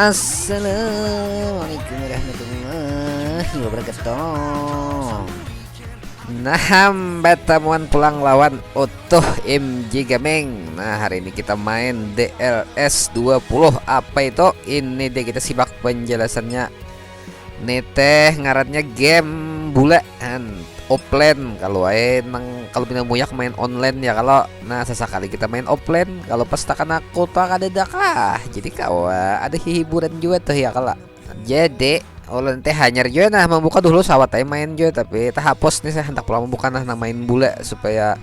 Assalamualaikum warahmatullahi wabarakatuh. Nah, temuan pulang lawan utuh MJ Gaming. Nah, hari ini kita main DLS 20. Apa itu? Ini deh, kita simak penjelasannya. Nih teh ngarannya game bulaan offline. Kalau bina muyak main online ya, kalau nah sesekali kita main offline. Kalau pas takan aku tak ada dakah. Jadi ada hiburan juga tuh ya kalau. Jadi ulun teh hanyar juga nah membuka dulu sawat teh main juga, tapi tak hapus nih saya hendak pulang membuka nah main bula supaya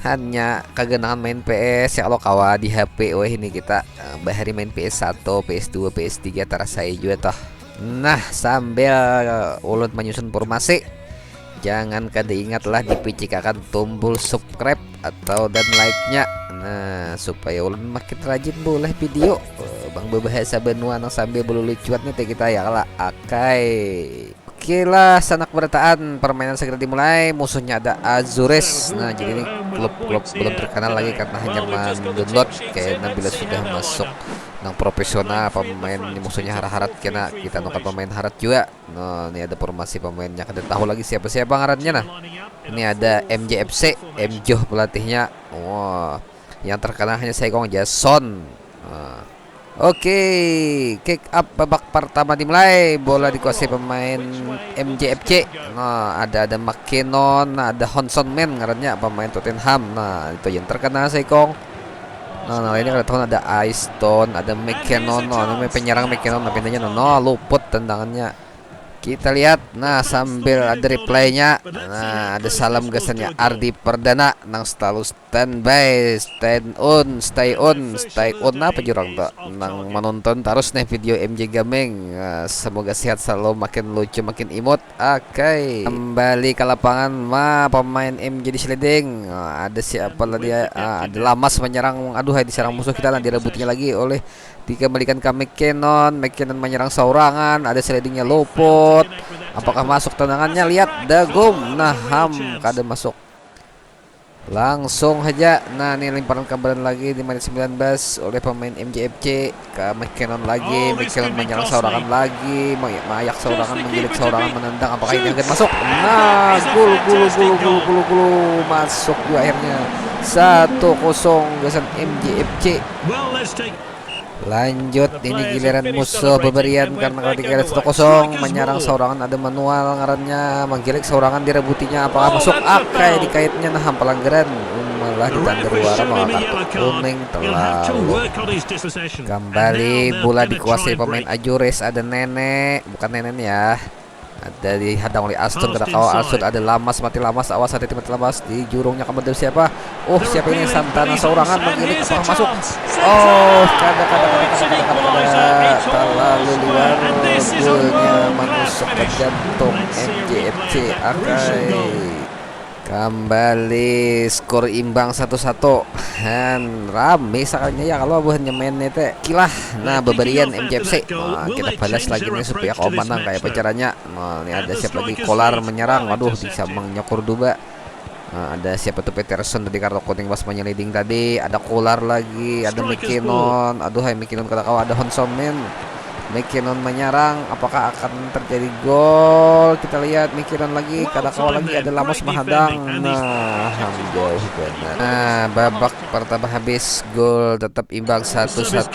hanya kegenangan main PS ya kalau kawa di HP. Wah ini kita bahari main PS1, PS2, PS3 terasa juga toh. Nah, sambil ulun menyusun formasi, jangan kada ingatlah dipicikakan tombol subscribe atau dan like-nya. Nah, supaya ulun makin rajin boleh video bang berbahasa benua nang sambil berlucuan nih kita ya kala akai. Oke lah, sanak bertaan permainan segera dimulai. Musuhnya ada Azures. Nah, jadi ini klub belum terkenal lagi karena hanya mendownload. Kayaknya bila sudah masuk nang profesional pemain musuhnya harat kena kita nukar pemain harat juga. Nah, ini ada formasi pemainnya, kada tahu lagi siapa ngarannya nah. Ini ada MJFC, Mjoh pelatihnya. Wah, yang terkenal hanya Saigong Jason. Oke, kick up babak pertama dimulai. Bola dikuasai pemain MJFC. Nah, ada McKinnon, ada Honson Man ngarannya pemain Tottenham. Nah, itu yang terkenal Saigong. Nah, ini kada tahu ada Aiston, ada McKinnon. Nah, namanya penyerang McKinnon, tapi pindahnya luput tendangannya. Kita lihat, nah sambil ada replaynya. Nah, ada salam gasannya Ardi Perdana nang selalu standby, stay on apa jurang tuh nang menonton terus nih video MJ Gaming. Nah, semoga sehat selalu, makin lucu makin imut. Oke, kembali ke lapangan. Pemain MJ di sliding. Nah, ada siapa lagi ya? Ada Lamas menyerang. Aduh, diserang musuh kita dan direbutnya lagi oleh dikembalikan ke McKinnon menyerang saurangan. Ada slidingnya luput. Apakah masuk tendangannya? Lihat Dagum. Nah, kada masuk. Langsung aja. Nah, ini lemparan kebaran lagi di menit 19 oleh pemain MJFC ke McKinnon lagi. McKinnon menyerang saurangan lagi. Mayak saurangan, menggilik saurangan, menendang. Apakah ini akan masuk? Nah, gol masuk juga akhirnya. 1-0 gasan MJFC. Lanjut, ini giliran musuh beberian karena kalau dikira 1-0 menyerang saurangan. Ada manual ngarannya, menggilik saurangan, direbutinya. Apakah masuk? Akai dikaitnya nah pelanggaran, malah ditanda luar malah kartu kuning terlalu. Kembali bola dikuasai pemain Azures. Ada Nenek, bukan Nenek ya. Ada dihadang oleh Aston, kada kawal Aston. Ada Lamas, mati Lamas, awas hati mati Lamas. Di jurungnya kemudian siapa? Oh, siapa ini? Santana saurangan menggilik. Apakah masuk? Oh, kada terlalu luar. Golnya menusuk ke jantung MJFC. Kembali skor imbang 1-1. Han rame sekalinya ya kalau buahnya main nete kilah. Nah, beberian MJFC. Nah, kita balas lagi nih supaya kau menang kayak caranya. Nah, ini ada siapa lagi? Kolar menyerang. Waduh, bisa menyokur duba. Nah, ada siapa tuh? Peterson tadi kartu kuning pas menyeliding tadi. Ada Kolar lagi, ada McKinnon. Aduh, hai McKinnon kada kawa. Ada Honsomen. McKinnon menyerang, apakah akan terjadi gol? Kita lihat McKinnon lagi, kada kawal lagi, ada Lamos menghadang. Nah, jauh benar. Nah, babak pertama habis, gol tetap imbang 1-1.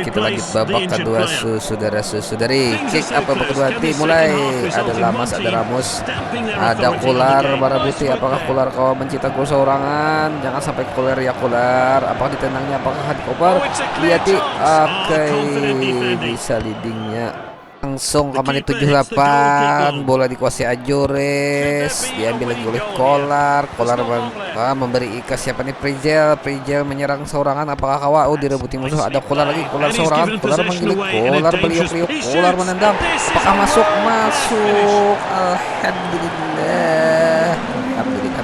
Kita lanjut babak kedua, saudara-saudari. Kick up babak kedua dimulai. Ada Lamas, ada Ramos, ada Kolar Barabuti. Apakah Kolar kau mencetak gol saurangan? Jangan sampai Kolar ya Kolar. Apakah ditendangnya? Apakah dikobar? Lihati, oke, bisa leadingnya langsung ke menit 78. Bola dikuasai Azures, diambil lagi oleh Kolar memberi ikas siapa nih? Prigel menyerang saurangan. Apakah kawa? Oh, direbuti musuh. Ada Kolar lagi, Kolar saurangan, Kolar menggilik, Kolar beliuk-beliuk, Kolar menendang. Apakah masuk? Alhamdulillah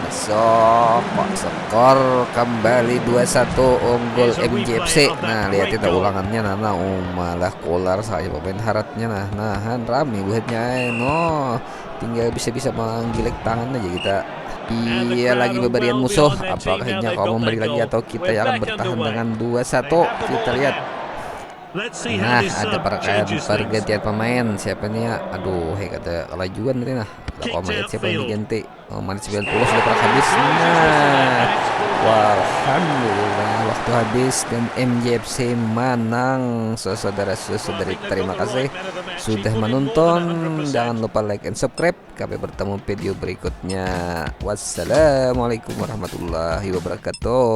masuk. Skor kembali 2-1 unggul MJFC. Nah, lihat itu ulangannya nah malah Kolar saya pemain haratnya nah rame buatnya. No, tinggal bisa menggilik tangan aja kita. Iya, lagi beberian musuh. Apakah ini kau memberi lagi atau kita yang akan bertahan dengan 2-1? Kita lihat. Nah, ada pergantian pemain. Siapa nih ya? Aduh, kata kelajuan tadi nah. Berapa menit siapa yang diganti? Oh, menit 90 sudah pernah habis. Nah, wah, alhamdulillah waktu habis dan MJFC menang. Saudara-saudari, terima kasih sudah menonton. Jangan lupa like and subscribe. Sampai bertemu video berikutnya. Wassalamualaikum warahmatullahi wabarakatuh.